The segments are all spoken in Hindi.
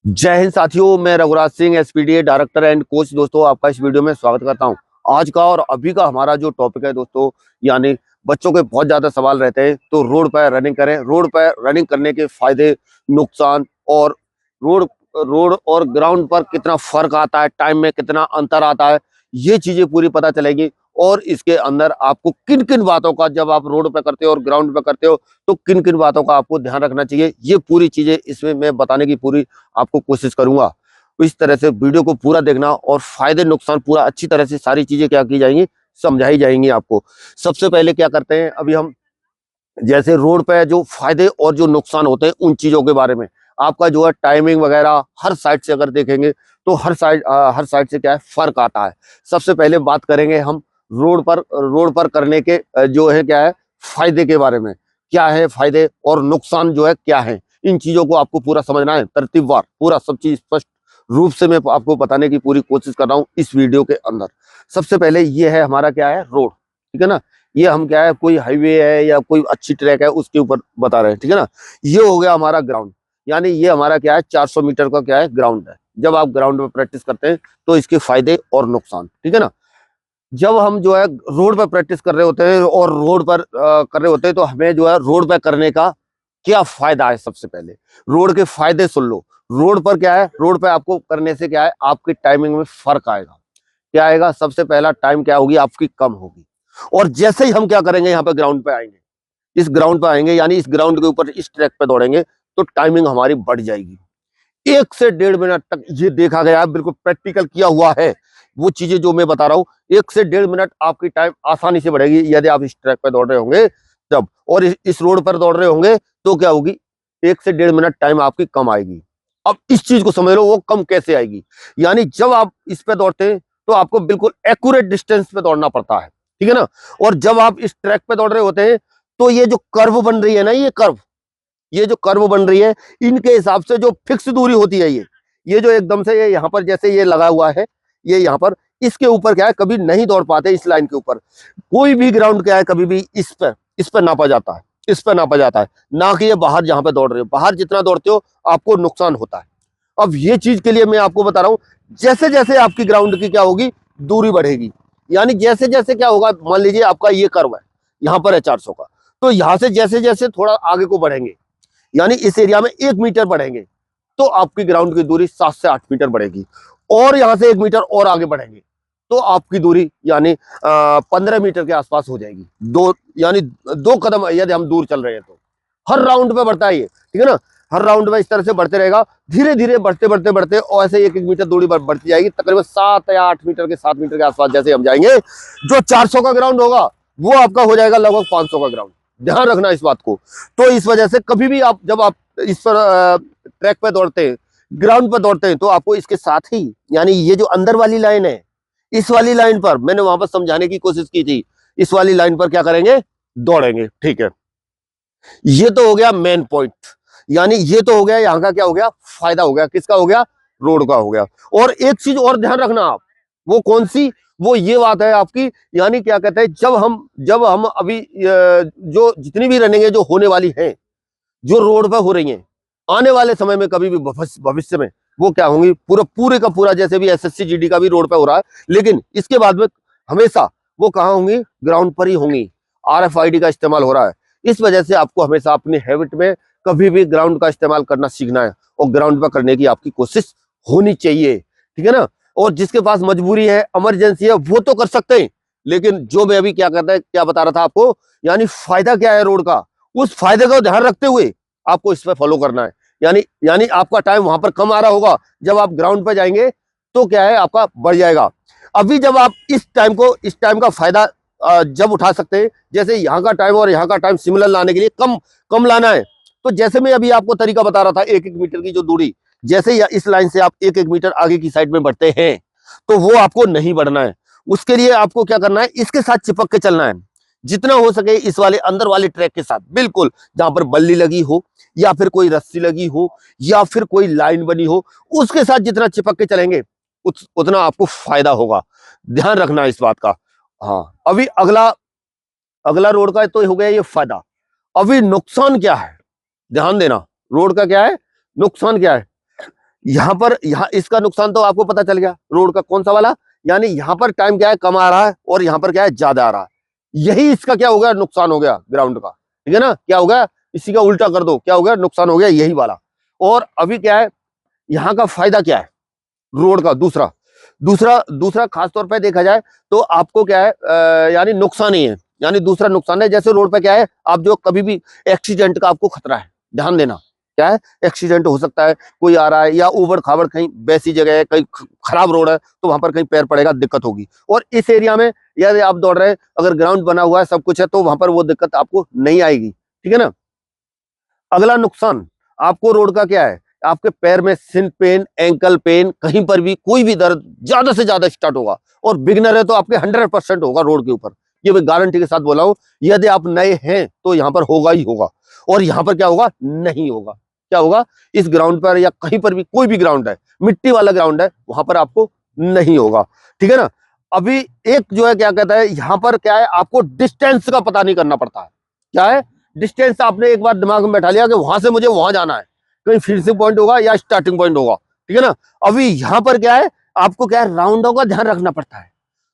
जय हिंद साथियों, मैं Raghuraj Singh SPDA director and coach. दोस्तों, आपका इस वीडियो में स्वागत करता हूं। आज का और अभी का हमारा जो टॉपिक है दोस्तों, यानी बच्चों के बहुत ज्यादा सवाल रहते हैं। तो रोड पर रनिंग करें, रोड पर रनिंग करने के फायदे, नुकसान और रोड रोड और ग्राउंड पर कितना फर्क आता है, टाइम में कितना अंतर आता है, ये चीजें पूरी पता चलेगी। और इसके अंदर आपको किन किन बातों का, जब आप रोड पे करते हो और ग्राउंड पे करते हो, तो किन किन बातों का आपको ध्यान रखना चाहिए, ये पूरी चीजें इसमें मैं बताने की पूरी आपको कोशिश करूंगा। तो इस तरह से वीडियो को पूरा देखना और फायदे नुकसान पूरा अच्छी तरह से सारी चीजें क्या की जाएंगी, समझाई जाएंगी आपको। सबसे पहले क्या करते हैं, अभी हम जैसे रोड पे जो फायदे और जो नुकसान होते हैं उन चीजों के बारे में, आपका जो है टाइमिंग वगैरह हर साइड से अगर देखेंगे तो हर साइड से क्या है, फर्क आता है। सबसे पहले बात करेंगे हम रोड पर करने के जो है क्या है फायदे के बारे में। क्या है फायदे और नुकसान जो है क्या है, इन चीजों को आपको पूरा समझना है, तरतीबवार पूरा सब चीज स्पष्ट रूप से मैं आपको बताने की पूरी कोशिश कर रहा हूँ इस वीडियो के अंदर। सबसे पहले ये है हमारा क्या है, रोड। ठीक है ना, ये हम क्या है, कोई हाईवे है या कोई अच्छी ट्रैक है उसके ऊपर बता रहे हैं। ठीक है ना, ये हो गया हमारा ग्राउंड, यानी ये हमारा क्या है 400 मीटर का क्या है ग्राउंड है। जब आप ग्राउंड में प्रैक्टिस करते हैं तो इसके फायदे और नुकसान। ठीक है ना, जब हम जो है रोड पर प्रैक्टिस कर रहे होते हैं और रोड पर कर रहे होते हैं तो हमें जो है रोड पर करने का क्या फायदा है। सबसे पहले रोड के फायदे सुन लो। रोड पर क्या है, रोड पर आपको करने से क्या है, आपकी टाइमिंग में फर्क आएगा। क्या आएगा, सबसे पहला टाइम क्या होगी आपकी, कम होगी। और जैसे ही हम क्या करेंगे, यहाँ पे ग्राउंड पे आएंगे, इस ग्राउंड पे आएंगे यानी इस ग्राउंड के ऊपर इस ट्रैक पे दौड़ेंगे तो टाइमिंग हमारी बढ़ जाएगी। 1 से 1.5 मिनट तक ये देखा गया है, बिल्कुल प्रैक्टिकल किया हुआ है। वो चीजें जो मैं बता रहा हूँ, 1 से 1.5 मिनट आपकी टाइम आसानी से बढ़ेगी यदि आप इस ट्रैक पे दौड़ रहे होंगे तब। और इस रोड पर दौड़ रहे होंगे तो क्या होगी, 1 से 1.5 मिनट टाइम आपकी कम आएगी। अब इस चीज को समझ लो, वो कम कैसे आएगी। यानी जब आप इस पे दौड़ते हैं तो आपको बिल्कुल एक्यूरेट डिस्टेंस पे दौड़ना पड़ता है। ठीक है ना, और जब आप इस ट्रैक पे दौड़ रहे होते हैं तो ये जो कर्व बन रही है ना, ये जो कर्व बन रही है, इनके हिसाब से जो फिक्स दूरी होती है, ये जो एकदम से ये यहाँ पर जैसे ये लगा हुआ है, ये यहाँ पर इसके ऊपर क्या है, कभी नहीं दौड़ पाते इस लाइन के ऊपर। कोई भी ग्राउंड क्या है, कभी भी इस पर नापा जाता है, इस पर नापा जाता है, ना कि ये बाहर जहां पे दौड़ रहे हो। बाहर जितना दौड़ते हो आपको नुकसान होता है। अब ये चीज के लिए मैं आपको बता रहा हूं, जैसे जैसे आपकी ग्राउंड की क्या होगी, दूरी बढ़ेगी। यानी जैसे जैसे क्या होगा, मान लीजिए आपका ये कर्व है, यहाँ पर है 400 का, तो यहां से जैसे जैसे थोड़ा आगे को बढ़ेंगे, यानी इस एरिया में 1 मीटर बढ़ेंगे तो आपकी ग्राउंड की दूरी 7 से 8 मीटर बढ़ेगी। और यहां से 1 मीटर और आगे बढ़ेंगे तो आपकी दूरी यानी 15 मीटर के आसपास हो जाएगी। यानी 2 कदम यदि हम दूर चल रहे हैं तो हर राउंड में बढ़ता है ये। ठीक है ना, हर राउंड में इस तरह से बढ़ते रहेगा, धीरे धीरे बढ़ते बढ़ते बढ़ते, और ऐसे 1-1 मीटर दूरी बढ़ती जाएगी। तकरीबन 7 या 8 मीटर के 7 मीटर के आसपास जैसे हम जाएंगे, जो 400 का ग्राउंड होगा वो आपका हो जाएगा लगभग 500 का ग्राउंड। ध्यान रखना इस बात को। तो इस वजह से कभी भी आप जब आप इस पर ट्रैक पे दौड़ते हैं, ग्राउंड पर दौड़ते हैं, तो आपको इसके साथ ही, यानी ये जो अंदर वाली लाइन है, इस वाली लाइन पर मैंने वहां पर समझाने की कोशिश की थी, इस वाली लाइन पर क्या करेंगे, दौड़ेंगे। ठीक है, ये तो हो गया मेन पॉइंट, यानी ये तो हो गया यहाँ का क्या हो गया, फायदा हो गया। किसका हो गया, रोड का हो गया। और एक चीज और ध्यान रखना आप, वो कौन सी, वो ये बात है आपकी, यानी क्या कहते हैं, जब हम अभी जो जितनी भी रनिंग है जो होने वाली है, जो रोड पर हो रही है, आने वाले समय में कभी भी भविष्य में वो क्या होंगी, पूरे का पूरा, जैसे भी एसएससी जीडी का भी रोड पे हो रहा है, लेकिन इसके बाद में हमेशा वो कहाँ होंगी, ग्राउंड पर ही होंगी। आरएफआईडी का इस्तेमाल हो रहा है। इस वजह से आपको हमेशा अपनी हैबिट में कभी भी ग्राउंड का इस्तेमाल करना सीखना है और ग्राउंड पर करने की आपकी कोशिश होनी चाहिए। ठीक है ना, और जिसके पास मजबूरी है, इमरजेंसी है, वो तो कर सकते हैं। लेकिन जो मैं अभी क्या बता रहा था आपको, यानी फायदा क्या है रोड का, उस फायदे को ध्यान रखते हुए आपको इस पर फॉलो करना है। यानी आपका टाइम वहां पर कम आ रहा होगा, जब आप ग्राउंड पर जाएंगे तो क्या है, आपका बढ़ जाएगा। अभी जब आप इस टाइम का फायदा जब उठा सकते हैं, जैसे यहाँ का टाइम और यहाँ का टाइम सिमिलर लाने के लिए कम कम लाना है, तो जैसे मैं अभी आपको तरीका बता रहा था, 1-1 मीटर की जो दूरी, जैसे ही इस लाइन से आप 1-1 मीटर आगे की साइड में बढ़ते हैं तो वो आपको नहीं बढ़ना है। उसके लिए आपको क्या करना है, इसके साथ चिपक के चलना है जितना हो सके, इस वाले अंदर वाले ट्रैक के साथ, बिल्कुल जहां पर बल्ली लगी हो या फिर कोई रस्सी लगी हो या फिर कोई लाइन बनी हो, उसके साथ जितना चिपक के चलेंगे उतना आपको फायदा होगा। ध्यान रखना इस बात का। हाँ, अभी अगला अगला रोड का तो हो गया ये फायदा। अभी नुकसान क्या है, ध्यान देना। रोड का क्या है, नुकसान क्या है, यहाँ इसका नुकसान तो आपको पता चल गया रोड का, कौन सा वाला, यानी यहाँ पर टाइम क्या है कम आ रहा है और यहाँ पर क्या है ज्यादा आ रहा है। यही इसका क्या हो गया, नुकसान हो गया ग्राउंड का, ठीक है ना। क्या हो गया, इसी का उल्टा कर दो, क्या हो गया, नुकसान हो गया यही वाला। और अभी क्या है, यहाँ का फायदा क्या है रोड का, दूसरा दूसरा दूसरा खास तौर पे देखा जाए तो आपको क्या है यानी नुकसान ही है। यानी दूसरा नुकसान है, जैसे रोड पे क्या है, आप जो कभी भी एक्सीडेंट का आपको खतरा है, ध्यान देना, क्या है, एक्सीडेंट हो सकता है, कोई आ रहा है या ऊबड़ खाबड़ कहीं वैसी जगह है, कहीं खराब रोड है तो वहां पर कहीं पैर पड़ेगा, दिक्कत होगी। और इस एरिया में यदि आप दौड़ रहे हैं, अगर ग्राउंड बना हुआ है, सब कुछ है, तो वहां पर वो दिक्कत आपको नहीं आएगी, ठीक है ना। अगला नुकसान आपको रोड का क्या है, आपके पैर में सिन पेन, एंकल पेन, कहीं पर भी कोई भी दर्द ज्यादा से ज्यादा स्टार्ट होगा। और बिगनर है तो आपके 100% होगा रोड के ऊपर, ये मैं गारंटी के साथ बोला हूं। यदि आप नए हैं तो यहाँ पर होगा ही होगा, और यहाँ पर क्या होगा, नहीं होगा। क्या होगा, इस ग्राउंड पर या कहीं पर भी, कोई भी ग्राउंड है, मिट्टी वाला ग्राउंड है, वहां पर आपको नहीं होगा, ठीक है ना। अभी एक जो है क्या कहता है, यहाँ पर क्या है, आपको डिस्टेंस का पता नहीं करना पड़ता है। क्या है, डिस्टेंस आपने एक बार दिमाग में बैठा लिया कि वहां से मुझे वहां जाना है, कहीं फिनिशिंग पॉइंट होगा या स्टार्टिंग पॉइंट होगा, ठीक है ना। अभी यहाँ पर क्या है, आपको क्या है, राउंडों का ध्यान रखना पड़ता है,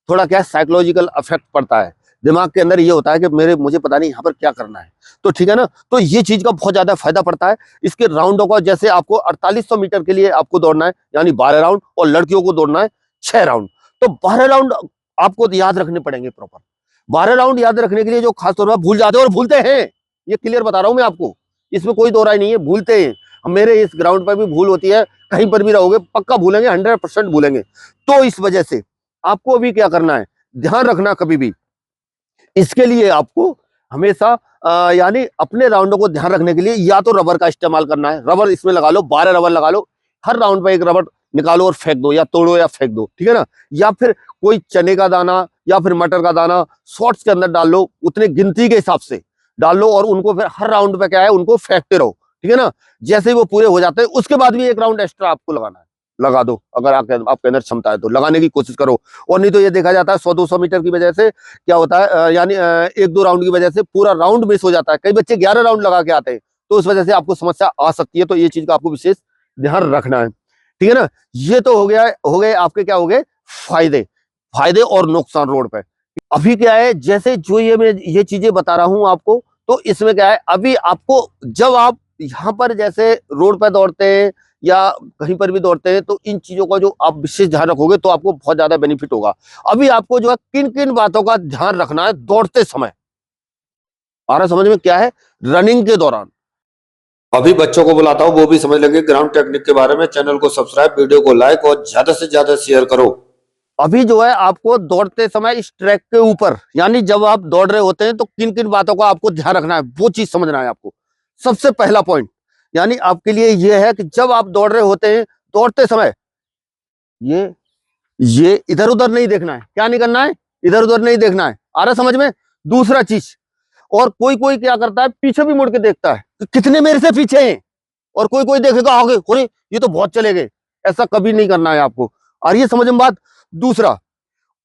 थोड़ा क्या है, साइकोलॉजिकल इफेक्ट पड़ता है, दिमाग के अंदर ये होता है कि मुझे पता नहीं यहाँ पर क्या करना है, तो ठीक है ना। तो ये चीज का बहुत ज्यादा फायदा पड़ता है इसके राउंडों का। जैसे आपको 4800 मीटर के लिए आपको दौड़ना है, यानी 12 राउंड, और लड़कियों को दौड़ना है 6 राउंड, तो 12 राउंड आपको याद रखने पड़ेंगे प्रॉपर। 12 राउंड याद रखने के लिए जो खास तौर पर भूल जाते हैं, और भूलते हैं, ये क्लियर बता रहा हूं मैं आपको, इसमें कोई दो राय नहीं है, भूलते हैं। मेरे इस ग्राउंड पर भी भूल होती है, कहीं पर भी रहोगे पक्का भूलेंगे, 100% भूलेंगे। तो इस वजह से आपको अभी क्या करना है, ध्यान रखना कभी भी, इसके लिए आपको हमेशा यानी अपने राउंडों को ध्यान रखने के लिए या तो रबर का इस्तेमाल करना है, रबर इसमें लगा लो, 12 रबर लगा लो, हर राउंड पर एक रबर निकालो और फेंक दो, या तोड़ो या फेंक दो, ठीक है ना। या फिर कोई चने का दाना या फिर मटर का दाना शॉर्ट्स के अंदर डाल लो, उतने गिनती के हिसाब से डाल लो, और उनको फिर हर राउंड पे क्या है, उनको फेंकते रहो, ठीक है ना। जैसे ही वो पूरे हो जाते हैं, उसके बाद भी एक राउंड एक्स्ट्रा आपको लगाना है, लगा दो, अगर आपके अंदर क्षमता है तो लगाने की कोशिश करो। और नहीं तो ये देखा जाता है 100-200 मीटर की वजह से क्या होता है, यानी 1-2 राउंड की वजह से पूरा राउंड मिस हो जाता है। कई बच्चे 11 राउंड लगा के आते हैं, तो उस वजह से आपको समस्या आ सकती है। तो ये चीज का आपको विशेष ध्यान रखना है, ठीक है ना। ये तो हो गए आपके, क्या हो गए, फायदे फायदे और नुकसान रोड पे। अभी क्या है, जैसे जो मैं ये चीजें बता रहा हूं आपको, तो इसमें क्या है, अभी आपको जब आप यहाँ पर जैसे रोड पर दौड़ते हैं या कहीं पर भी दौड़ते हैं, तो इन चीजों का जो आप विशेष ध्यान रखोगे तो आपको बहुत ज्यादा बेनिफिट होगा। अभी आपको जो है किन किन बातों का ध्यान रखना है दौड़ते समय, आ रहा समझ में, क्या है, रनिंग के दौरान। अभी बच्चों को बुलाता हूँ, वो भी समझ लेंगे ग्राउंड टेक्निक के बारे में। चैनल को सब्सक्राइब, वीडियो को लाइक और ज्यादा से ज्यादा शेयर करो। अभी जो है आपको दौड़ते समय इस ट्रैक के ऊपर, यानी जब आप दौड़ रहे होते हैं तो किन किन बातों का आपको ध्यान रखना है, वो चीज समझना है आपको। सबसे पहला पॉइंट यानी आपके लिए यह है कि जब आप दौड़ रहे होते हैं, दौड़ते समय ये इधर उधर नहीं देखना है। क्या नहीं करना है, इधर उधर नहीं देखना है, आ रहा समझ में। दूसरा चीज, और कोई कोई क्या करता है, पीछे भी मुड़ के देखता है कि कितने मेरे से पीछे हैं, और कोई कोई देखेगा आगे, अरे ये तो बहुत चले गए। ऐसा कभी नहीं करना है आपको, और ये समझ में बात। दूसरा,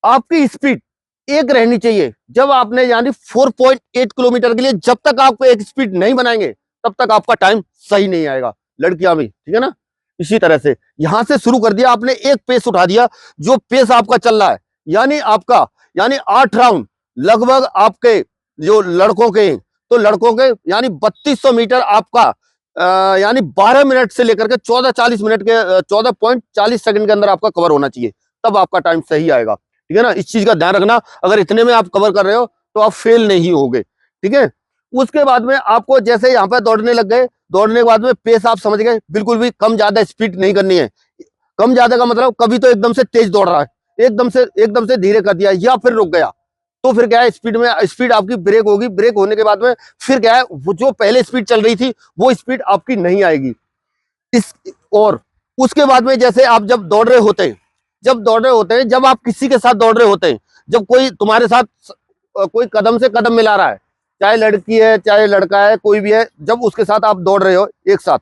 आपकी स्पीड एक रहनी चाहिए। जब आपने यानी 4.8 किलोमीटर के लिए जब तक आप एक स्पीड नहीं बनाएंगे, तब तक आपका टाइम सही नहीं आएगा, लड़कियां भी, ठीक है ना। इसी तरह से यहां से शुरू कर दिया आपने, एक पेस उठा दिया, जो पेस आपका चल रहा है, यानी आपका, यानी 8 राउंड लगभग आपके जो लड़कों के, तो लड़कों के यानी 3200 मीटर आपका यानी 12 मिनट से लेकर के 14:40 मिनट के 14.40 सेकंड के अंदर आपका कवर होना चाहिए, तब आपका टाइम सही आएगा, ठीक है ना। इस चीज का ध्यान रखना, अगर इतने में आप कवर कर रहे हो तो आप फेल नहीं होगे, ठीक है। उसके बाद में आपको जैसे यहाँ पे दौड़ने लग गए, दौड़ने के बाद में पेस आप समझ गए, बिल्कुल भी कम ज्यादा स्पीड नहीं करनी है। कम ज्यादा का मतलब कभी तो एकदम से तेज दौड़ रहा है, एकदम से धीरे कर दिया या फिर रुक गया, तो फिर क्या है, स्पीड आपकी ब्रेक होगी। ब्रेक होने के बाद में फिर क्या है, वो जो पहले स्पीड चल रही थी वो स्पीड आपकी नहीं आएगी। इस और उसके बाद में जैसे आप जब दौड़ रहे होते हैं, जब आप किसी के साथ दौड़ रहे होते हैं, जब कोई तुम्हारे साथ कोई कदम से कदम मिला रहा है, चाहे लड़की है चाहे लड़का है, कोई भी है, जब उसके साथ आप दौड़ रहे हो एक साथ,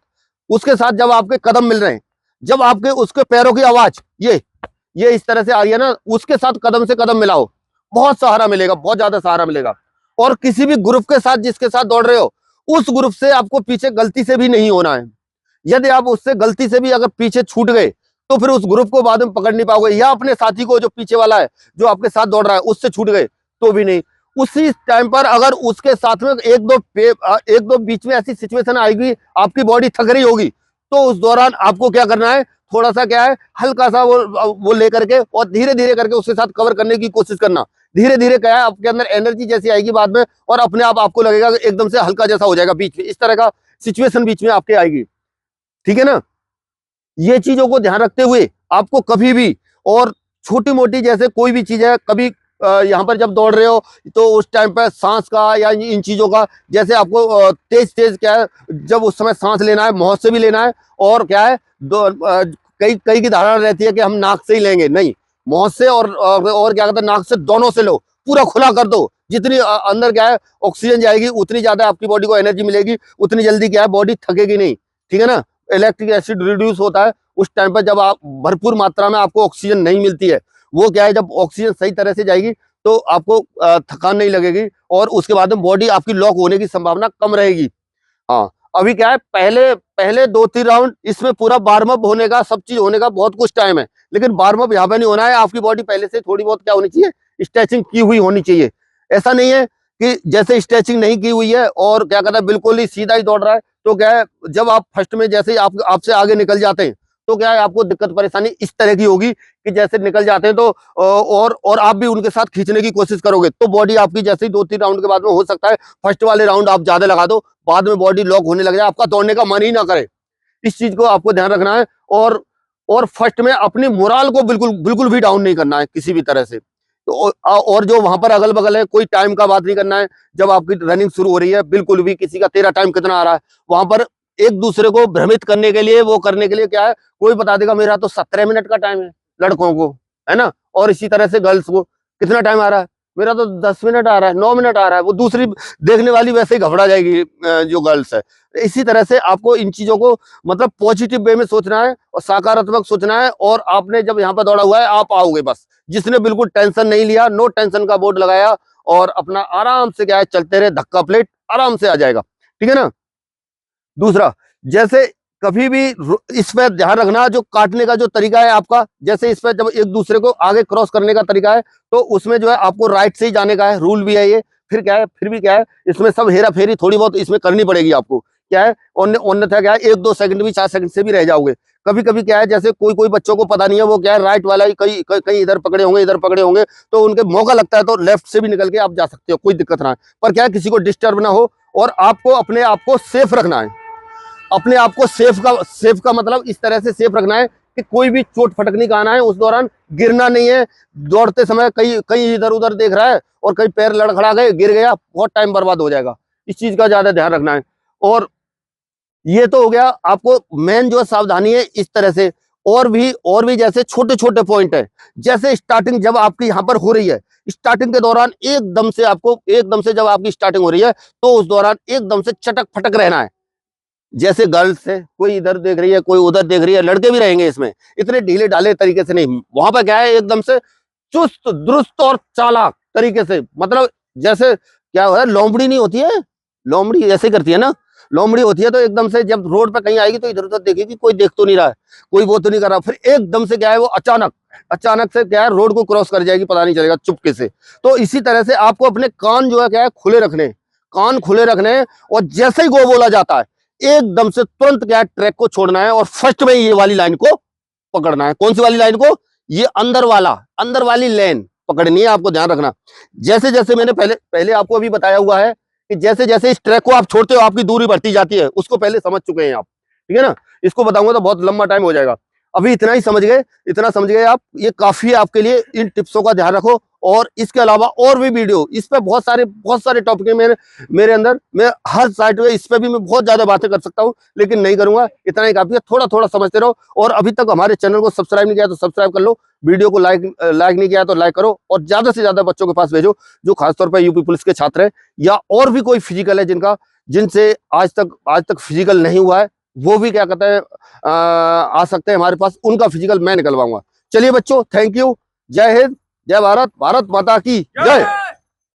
उसके साथ जब आपके कदम मिल रहे हैं, जब आपके उसके पैरों की आवाज ये इस तरह से आ रही है ना, उसके साथ कदम से कदम मिलाओ, बहुत सहारा मिलेगा, बहुत ज्यादा सहारा मिलेगा। और किसी भी ग्रुप के साथ जिसके साथ दौड़ रहे हो, उस ग्रुप से आपको पीछे गलती से भी नहीं होना है। यदि आप उससे गलती से भी अगर पीछे छूट गए तो फिर उस ग्रुप को बाद में पकड़ नहीं पाओगे, या अपने साथी को जो पीछे वाला है जो आपके साथ दौड़ रहा है उससे छूट गए तो भी नहीं। उसी टाइम पर अगर उसके साथ में एक दो बीच में ऐसी सिचुएशन आएगी, आपकी बॉडी थक रही होगी, तो उस दौरान आपको क्या करना है, थोड़ा सा क्या है, हल्का सा वो लेकर के और धीरे धीरे करके उसके साथ कवर करने की कोशिश करना। धीरे धीरे क्या है, आपके अंदर एनर्जी जैसी आएगी बाद में, और अपने आप आपको लगेगा कि एकदम से हल्का जैसा हो जाएगा बीच में, इस तरह का सिचुएशन बीच में आपके आएगी। ठीक है ना। ये चीजों को ध्यान रखते हुए आपको कभी भी, और छोटी मोटी जैसे कोई भी चीज है, कभी यहाँ पर जब दौड़ रहे हो तो उस टाइम पर सांस का या इन चीजों का, जैसे आपको तेज तेज क्या है, जब उस समय सांस लेना है मौत से भी लेना है, और क्या है कई कई की धारणा रहती है कि हम नाक से ही लेंगे, नहीं, मौत से और क्या कहते हैं, नाक से, दोनों से लो, पूरा खुला कर दो। जितनी अंदर क्या है ऑक्सीजन जाएगी उतनी ज्यादा आपकी बॉडी को एनर्जी मिलेगी, उतनी जल्दी क्या है बॉडी थकेगी नहीं। ठीक है ना। इलेक्ट्रिक एसिड रिड्यूस होता है उस टाइम पर जब आप भरपूर मात्रा में आपको ऑक्सीजन नहीं मिलती है। वो क्या है, जब ऑक्सीजन सही तरह से जाएगी तो आपको थकान नहीं लगेगी, और उसके बाद में बॉडी आपकी लॉक होने की संभावना कम रहेगी। हाँ, अभी क्या है, पहले पहले 2-3 राउंड इसमें पूरा वार्म अप होने का, सब चीज होने का बहुत कुछ टाइम है, लेकिन वार्म अप यहाँ पे नहीं होना है। आपकी बॉडी पहले से थोड़ी बहुत क्या होनी चाहिए, स्ट्रेचिंग की हुई होनी चाहिए। ऐसा नहीं है कि जैसे स्ट्रेचिंग नहीं की हुई है और क्या कहता है बिल्कुल ही सीधा ही दौड़ रहा है, तो क्या है, जब आप फर्स्ट में जैसे ही आपसे आगे निकल जाते हैं तो क्या है, आपको दिक्कत परेशानी इस तरह की होगी कि जैसे निकल जाते हैं तो और आप भी उनके साथ खींचने की कोशिश करोगे, तो बॉडी आपकी जैसे ही 2-3 राउंड के बाद में हो सकता है फर्स्ट वाले राउंड आप ज्यादा लगा दो, बाद में बॉडी लॉक होने लग जाए, आपका दौड़ने का मन ही ना करे। इस चीज को आपको ध्यान रखना है, और फर्स्ट में अपनी मोराल को बिल्कुल बिल्कुल भी डाउन नहीं करना है किसी भी तरह से। तो और जो वहां पर अगल बगल है, कोई टाइम का बात नहीं करना है। जब आपकी रनिंग शुरू हो रही है, बिल्कुल भी किसी का तेरा टाइम कितना आ रहा है, वहां पर एक दूसरे को भ्रमित करने के लिए, वो करने के लिए क्या है, कोई बता देगा मेरा तो 17 मिनट का टाइम है लड़कों को, है ना, और इसी तरह से गर्ल्स को कितना टाइम आ रहा है, मेरा तो 10 मिनट आ रहा है, 9 मिनट आ रहा है, वो दूसरी देखने वाली वैसे ही घबरा जाएगी जो गर्ल्स है। इसी तरह से आपको इन चीजों को मतलब पॉजिटिव वे में सोचना है और सकारात्मक सोचना है, और आपने जब यहाँ पर दौड़ा हुआ है आप आओगे बस। जिसने बिल्कुल टेंशन नहीं लिया, नो टेंशन का बोर्ड लगाया और अपना आराम से क्या है चलते रहे, धक्का प्लेट आराम से आ जाएगा। ठीक है ना। दूसरा, जैसे कभी भी इस पे ध्यान रखना, जो काटने का जो तरीका है आपका, जैसे इस पे जब एक दूसरे को आगे क्रॉस करने का तरीका है, तो उसमें जो है आपको राइट से ही जाने का है, रूल भी है ये। फिर क्या है, फिर भी क्या है, इसमें सब हेरा फेरी थोड़ी बहुत इसमें करनी पड़ेगी आपको। क्या है, अन्यथा क्या है, 1-2 सेकंड भी, 4 सेकंड से भी रह जाओगे। कभी कभी क्या है, जैसे कोई कोई बच्चों को पता नहीं है, वो क्या है राइट वाला ही कहीं इधर पकड़े होंगे, इधर पकड़े होंगे, तो उनके मौका लगता है तो लेफ्ट से भी निकल के आप जा सकते हो, कोई दिक्कत ना है। पर क्या है, किसी को डिस्टर्ब ना हो, और आपको अपने आप को सेफ रखना है। अपने आप को सेफ का मतलब इस तरह से सेफ रखना है कि कोई भी चोट फटकनी का आना है, उस दौरान गिरना नहीं है। दौड़ते समय कहीं कहीं इधर उधर देख रहा है और कहीं पैर लड़खड़ा गए, गिर गया, बहुत टाइम बर्बाद हो जाएगा। इस चीज का ज्यादा ध्यान रखना है। और ये तो हो गया, आपको मेन जो सावधानी है इस तरह से। और भी जैसे छोटे छोटे पॉइंट है, जैसे स्टार्टिंग जब आपकी यहाँ पर हो रही है, स्टार्टिंग के दौरान एकदम से जब आपकी स्टार्टिंग हो रही है, तो उस दौरान एकदम से चटक फटक रहना है। जैसे गर्ल्स है, कोई इधर देख रही है, कोई उधर देख रही है, लड़के भी रहेंगे इसमें, इतने ढीले ढाले तरीके से नहीं। वहां पर क्या है, एकदम से चुस्त दुरुस्त और चालाक तरीके से, मतलब जैसे क्या है, लोमड़ी नहीं होती है, लोमड़ी ऐसे करती है ना, लोमड़ी होती है, तो एकदम से जब रोड पे कहीं आएगी तो इधर उधर देखेगी, कोई देख तो नहीं रहा है, कोई वो तो नहीं कर रहा, फिर एकदम से क्या है, वो अचानक से क्या है, रोड को क्रॉस कर जाएगी, पता नहीं चलेगा चुपके से। तो इसी तरह से आपको अपने कान जो है क्या है, खुले रखने, कान खुले रखने, और जैसे ही गो बोला जाता है एकदम से तुरंत क्या है, ट्रैक को छोड़ना है, और फर्स्ट में ये वाली लाइन को पकड़ना है। कौन सी वाली लाइन को, ये अंदर वाली लाइन पकड़नी है, आपको ध्यान रखना। जैसे जैसे मैंने पहले आपको अभी बताया हुआ है कि जैसे जैसे इस ट्रैक को आप छोड़ते हो आपकी दूरी बढ़ती जाती है, उसको पहले समझ चुके हैं आप। ठीक है ना। इसको बताऊंगा तो बहुत लंबा टाइम हो जाएगा, अभी इतना ही समझ गए, इतना समझ गए आप, ये काफी है आपके लिए। इन टिप्सों का ध्यान रखो, और इसके अलावा और भी वीडियो, इस पे बहुत सारे टॉपिक है मेरे अंदर। मैं हर साइट पे इस पे भी मैं बहुत ज्यादा बातें कर सकता हूँ, लेकिन नहीं करूंगा, इतना ही काफी है। थोड़ा थोड़ा समझते रहो, और अभी तक हमारे चैनल को सब्सक्राइब नहीं किया तो सब्सक्राइब कर लो, वीडियो को लाइक नहीं किया तो लाइक करो, और ज्यादा से ज्यादा बच्चों के पास भेजो जो खासतौर पर यूपी पुलिस के छात्र है, या और भी कोई फिजिकल है जिनसे आज तक फिजिकल नहीं हुआ है, वो भी क्या कहते हैं आ सकते हैं हमारे पास, उनका फिजिकल मैं निकलवाऊंगा। चलिए बच्चों, थैंक यू, जय हिंद, जय भारत, भारत माता की जय।